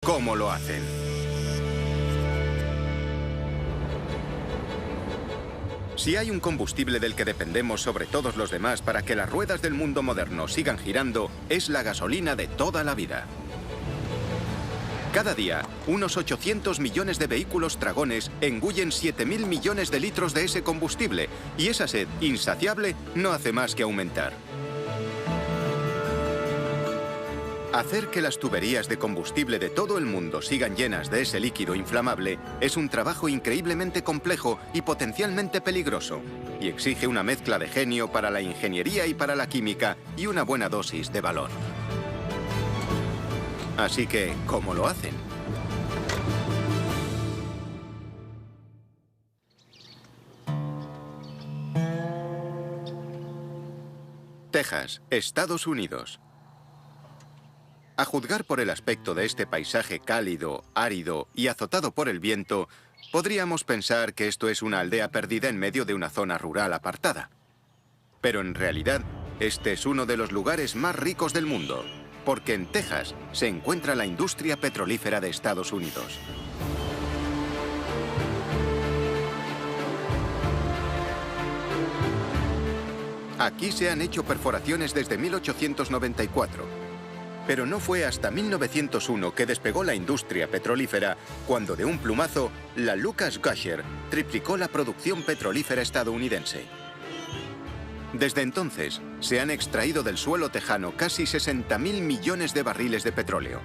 cómo lo hacen. Si hay un combustible del que dependemos sobre todos los demás para que las ruedas del mundo moderno sigan girando, es la gasolina de toda la vida. Cada día, unos 800 millones de vehículos tragones engullen 7.000 millones de litros de ese combustible, y esa sed insaciable no hace más que aumentar. Hacer que las tuberías de combustible de todo el mundo sigan llenas de ese líquido inflamable es un trabajo increíblemente complejo y potencialmente peligroso, y exige una mezcla de genio para la ingeniería y para la química y una buena dosis de valor. Así que, ¿cómo lo hacen? Texas, Estados Unidos. A juzgar por el aspecto de este paisaje cálido, árido y azotado por el viento, podríamos pensar que esto es una aldea perdida en medio de una zona rural apartada. Pero en realidad, este es uno de los lugares más ricos del mundo, porque en Texas se encuentra la industria petrolífera de Estados Unidos. Aquí se han hecho perforaciones desde 1894. Pero no fue hasta 1901 que despegó la industria petrolífera, cuando de un plumazo, la Lucas Gusher triplicó la producción petrolífera estadounidense. Desde entonces, se han extraído del suelo tejano casi 60.000 millones de barriles de petróleo.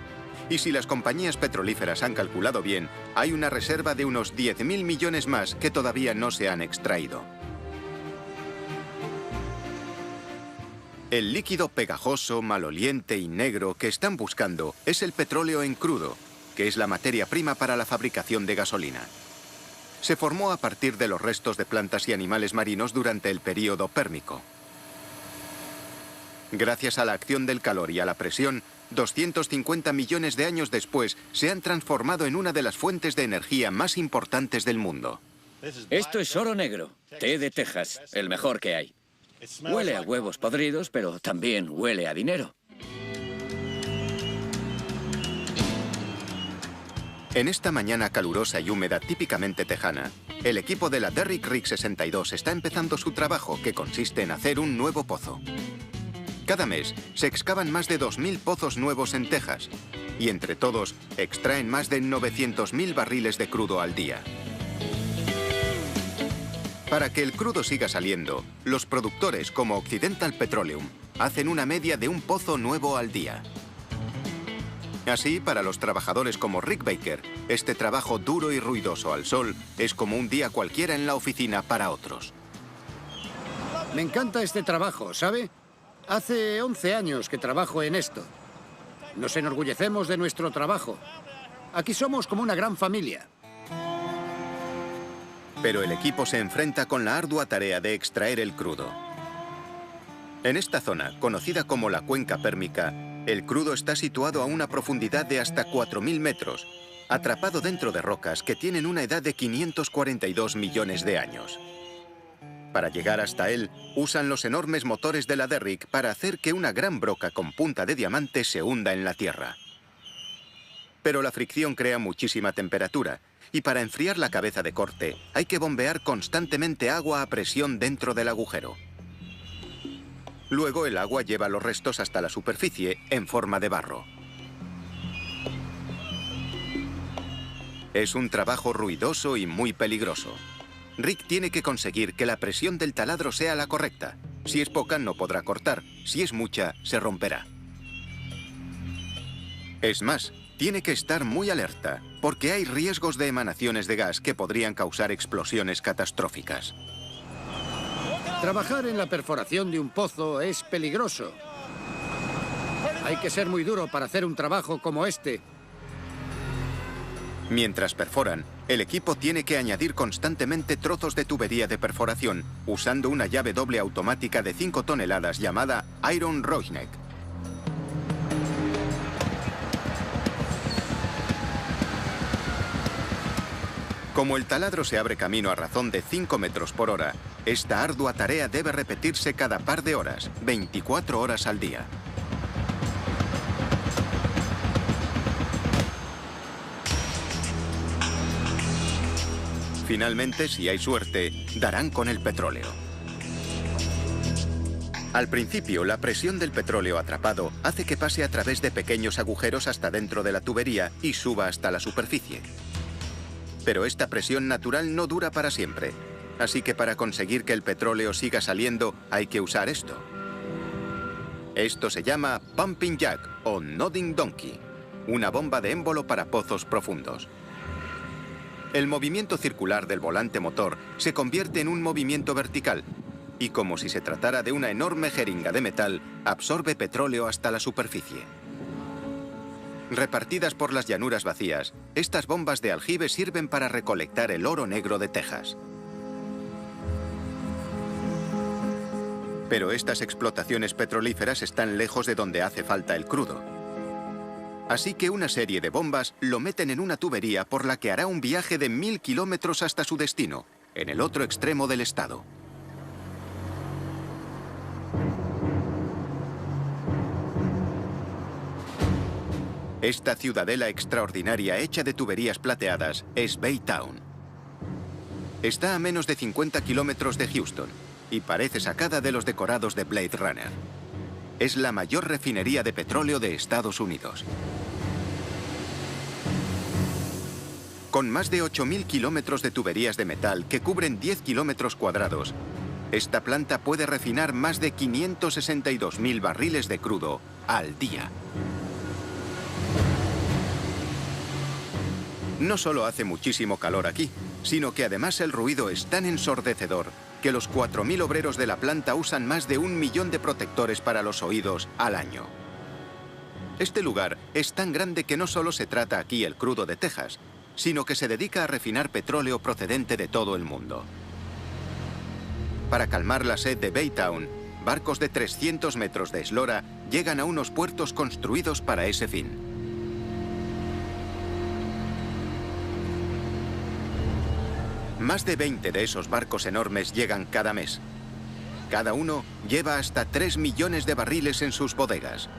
Y si las compañías petrolíferas han calculado bien, hay una reserva de unos 10.000 millones más que todavía no se han extraído. El líquido pegajoso, maloliente y negro que están buscando es el petróleo en crudo, que es la materia prima para la fabricación de gasolina. Se formó a partir de los restos de plantas y animales marinos durante el período pérmico. Gracias a la acción del calor y a la presión, 250 millones de años después se han transformado en una de las fuentes de energía más importantes del mundo. Esto es oro negro, té de Texas, el mejor que hay. Huele a huevos podridos, pero también huele a dinero. En esta mañana calurosa y húmeda típicamente tejana, el equipo de la Derrick Rig 62 está empezando su trabajo, que consiste en hacer un nuevo pozo. Cada mes se excavan más de 2.000 pozos nuevos en Texas, y entre todos extraen más de 900.000 barriles de crudo al día. Para que el crudo siga saliendo, los productores como Occidental Petroleum hacen una media de un pozo nuevo al día. Así, para los trabajadores como Rick Baker, este trabajo duro y ruidoso al sol es como un día cualquiera en la oficina para otros. Me encanta este trabajo, ¿sabe? Hace 11 años que trabajo en esto. Nos enorgullecemos de nuestro trabajo. Aquí somos como una gran familia. Pero el equipo se enfrenta con la ardua tarea de extraer el crudo. En esta zona, conocida como la cuenca pérmica, el crudo está situado a una profundidad de hasta 4.000 metros, atrapado dentro de rocas que tienen una edad de 542 millones de años. Para llegar hasta él, usan los enormes motores de la Derrick para hacer que una gran broca con punta de diamante se hunda en la tierra. Pero la fricción crea muchísima temperatura, y para enfriar la cabeza de corte hay que bombear constantemente agua a presión dentro del agujero. Luego el agua lleva los restos hasta la superficie en forma de barro. Es un trabajo ruidoso y muy peligroso. Rick tiene que conseguir que la presión del taladro sea la correcta. Si es poca, no podrá cortar. Si es mucha, se romperá. Es más, tiene que estar muy alerta, porque hay riesgos de emanaciones de gas que podrían causar explosiones catastróficas. Trabajar en la perforación de un pozo es peligroso. Hay que ser muy duro para hacer un trabajo como este. Mientras perforan, el equipo tiene que añadir constantemente trozos de tubería de perforación, usando una llave doble automática de 5 toneladas llamada Iron Rochneck. Como el taladro se abre camino a razón de 5 metros por hora, esta ardua tarea debe repetirse cada par de horas, 24 horas al día. Finalmente, si hay suerte, darán con el petróleo. Al principio, la presión del petróleo atrapado hace que pase a través de pequeños agujeros hasta dentro de la tubería y suba hasta la superficie. Pero esta presión natural no dura para siempre, así que para conseguir que el petróleo siga saliendo hay que usar esto. Esto se llama Pumping Jack o Nodding Donkey, una bomba de émbolo para pozos profundos. El movimiento circular del volante motor se convierte en un movimiento vertical y, como si se tratara de una enorme jeringa de metal, absorbe petróleo hasta la superficie. Repartidas por las llanuras vacías, estas bombas de aljibe sirven para recolectar el oro negro de Texas. Pero estas explotaciones petrolíferas están lejos de donde hace falta el crudo. Así que una serie de bombas lo meten en una tubería por la que hará un viaje de 1000 kilómetros hasta su destino, en el otro extremo del estado. Esta ciudadela extraordinaria hecha de tuberías plateadas es Baytown. Está a menos de 50 kilómetros de Houston y parece sacada de los decorados de Blade Runner. Es la mayor refinería de petróleo de Estados Unidos. Con más de 8.000 kilómetros de tuberías de metal que cubren 10 kilómetros cuadrados, esta planta puede refinar más de 562.000 barriles de crudo al día. No solo hace muchísimo calor aquí, sino que además el ruido es tan ensordecedor que los 4.000 obreros de la planta usan más de 1 millón de protectores para los oídos al año. Este lugar es tan grande que no solo se trata aquí el crudo de Texas, sino que se dedica a refinar petróleo procedente de todo el mundo. Para calmar la sed de Baytown, barcos de 300 metros de eslora llegan a unos puertos construidos para ese fin. Más de 20 de esos barcos enormes llegan cada mes. Cada uno lleva hasta 3 millones de barriles en sus bodegas.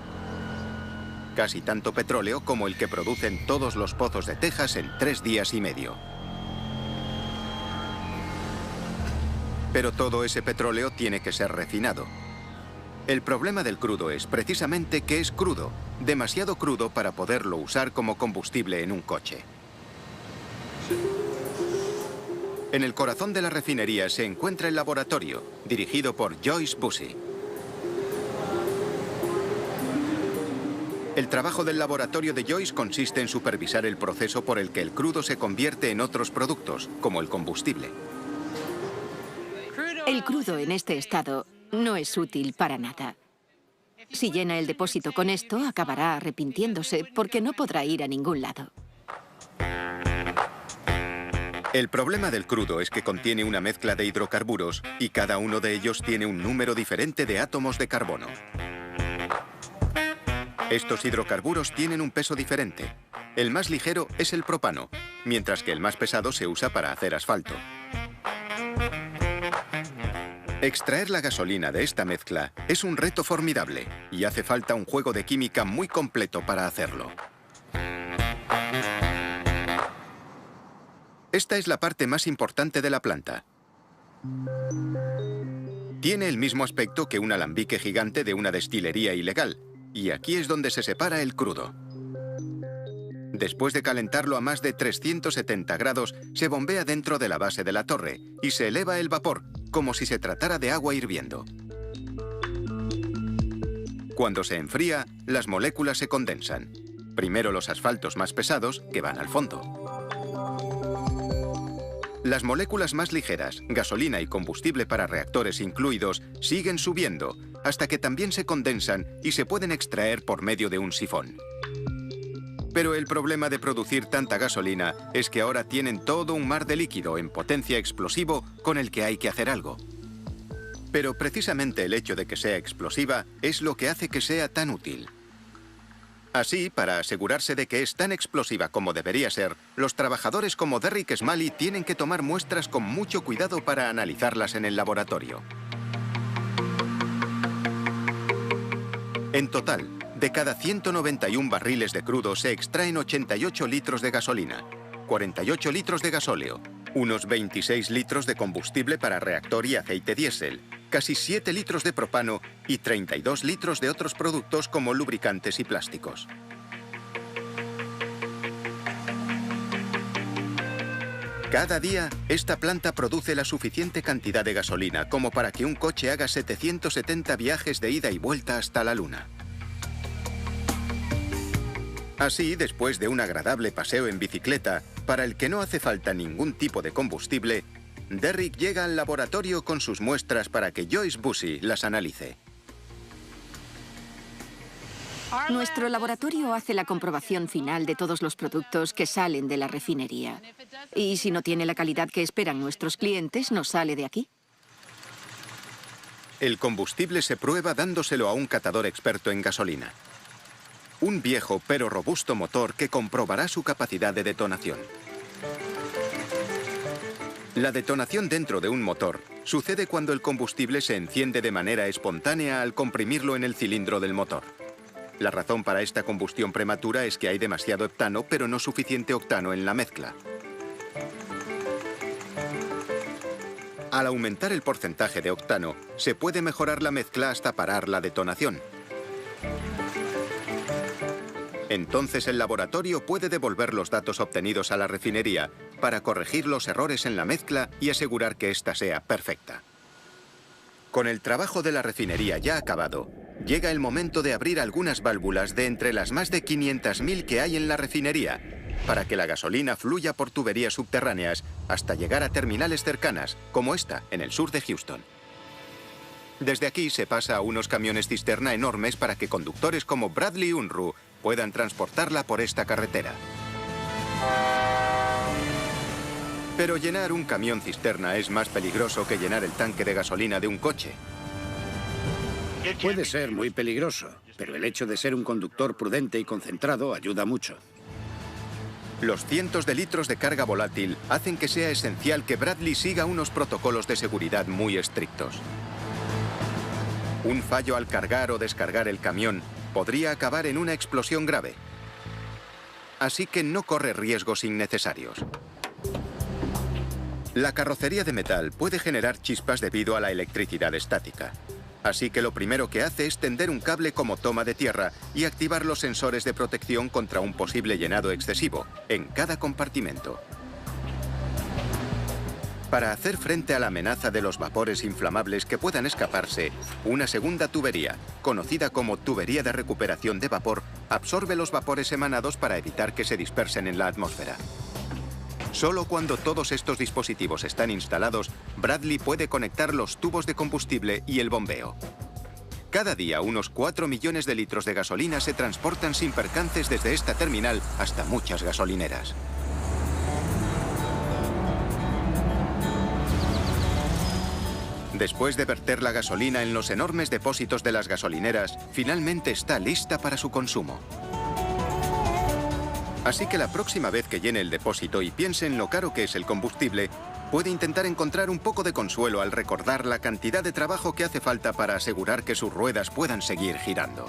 Casi tanto petróleo como el que producen todos los pozos de Texas en 3 días y medio. Pero todo ese petróleo tiene que ser refinado. El problema del crudo es precisamente que es crudo, demasiado crudo para poderlo usar como combustible en un coche. En el corazón de la refinería se encuentra el laboratorio, dirigido por Joyce Bussey. El trabajo del laboratorio de Joyce consiste en supervisar el proceso por el que el crudo se convierte en otros productos, como el combustible. El crudo en este estado no es útil para nada. Si llena el depósito con esto, acabará arrepintiéndose porque no podrá ir a ningún lado. El problema del crudo es que contiene una mezcla de hidrocarburos y cada uno de ellos tiene un número diferente de átomos de carbono. Estos hidrocarburos tienen un peso diferente. El más ligero es el propano, mientras que el más pesado se usa para hacer asfalto. Extraer la gasolina de esta mezcla es un reto formidable y hace falta un juego de química muy completo para hacerlo. Esta es la parte más importante de la planta. Tiene el mismo aspecto que un alambique gigante de una destilería ilegal, y aquí es donde se separa el crudo. Después de calentarlo a más de 370 grados, se bombea dentro de la base de la torre y se eleva el vapor, como si se tratara de agua hirviendo. Cuando se enfría, las moléculas se condensan. Primero los asfaltos más pesados, que van al fondo. Las moléculas más ligeras, gasolina y combustible para reactores incluidos, siguen subiendo, hasta que también se condensan y se pueden extraer por medio de un sifón. Pero el problema de producir tanta gasolina es que ahora tienen todo un mar de líquido en potencia explosivo con el que hay que hacer algo. Pero precisamente el hecho de que sea explosiva es lo que hace que sea tan útil. Así, para asegurarse de que es tan explosiva como debería ser, los trabajadores como Derrick Smalley tienen que tomar muestras con mucho cuidado para analizarlas en el laboratorio. En total, de cada 191 barriles de crudo se extraen 88 litros de gasolina, 48 litros de gasóleo, unos 26 litros de combustible para reactor y aceite diésel, casi 7 litros de propano y 32 litros de otros productos como lubricantes y plásticos. Cada día, esta planta produce la suficiente cantidad de gasolina como para que un coche haga 770 viajes de ida y vuelta hasta la Luna. Así, después de un agradable paseo en bicicleta, para el que no hace falta ningún tipo de combustible, Derrick llega al laboratorio con sus muestras para que Joyce Bussey las analice. Nuestro laboratorio hace la comprobación final de todos los productos que salen de la refinería. Y si no tiene la calidad que esperan nuestros clientes, no sale de aquí. El combustible se prueba dándoselo a un catador experto en gasolina. Un viejo pero robusto motor que comprobará su capacidad de detonación. La detonación dentro de un motor sucede cuando el combustible se enciende de manera espontánea al comprimirlo en el cilindro del motor. La razón para esta combustión prematura es que hay demasiado heptano, pero no suficiente octano en la mezcla. Al aumentar el porcentaje de octano, se puede mejorar la mezcla hasta parar la detonación. Entonces el laboratorio puede devolver los datos obtenidos a la refinería para corregir los errores en la mezcla y asegurar que ésta sea perfecta. Con el trabajo de la refinería ya acabado, llega el momento de abrir algunas válvulas de entre las más de 500.000 que hay en la refinería, para que la gasolina fluya por tuberías subterráneas hasta llegar a terminales cercanas, como esta, en el sur de Houston. Desde aquí se pasa a unos camiones cisterna enormes para que conductores como Bradley Unruh puedan transportarla por esta carretera. Pero llenar un camión cisterna es más peligroso que llenar el tanque de gasolina de un coche. Puede ser muy peligroso, pero el hecho de ser un conductor prudente y concentrado ayuda mucho. Los cientos de litros de carga volátil hacen que sea esencial que Bradley siga unos protocolos de seguridad muy estrictos. Un fallo al cargar o descargar el camión podría acabar en una explosión grave. Así que no corre riesgos innecesarios. La carrocería de metal puede generar chispas debido a la electricidad estática. Así que lo primero que hace es tender un cable como toma de tierra y activar los sensores de protección contra un posible llenado excesivo en cada compartimento. Para hacer frente a la amenaza de los vapores inflamables que puedan escaparse, una segunda tubería, conocida como tubería de recuperación de vapor, absorbe los vapores emanados para evitar que se dispersen en la atmósfera. Solo cuando todos estos dispositivos están instalados, Bradley puede conectar los tubos de combustible y el bombeo. Cada día, unos 4 millones de litros de gasolina se transportan sin percances desde esta terminal hasta muchas gasolineras. Después de verter la gasolina en los enormes depósitos de las gasolineras, finalmente está lista para su consumo. Así que la próxima vez que llene el depósito y piense en lo caro que es el combustible, puede intentar encontrar un poco de consuelo al recordar la cantidad de trabajo que hace falta para asegurar que sus ruedas puedan seguir girando.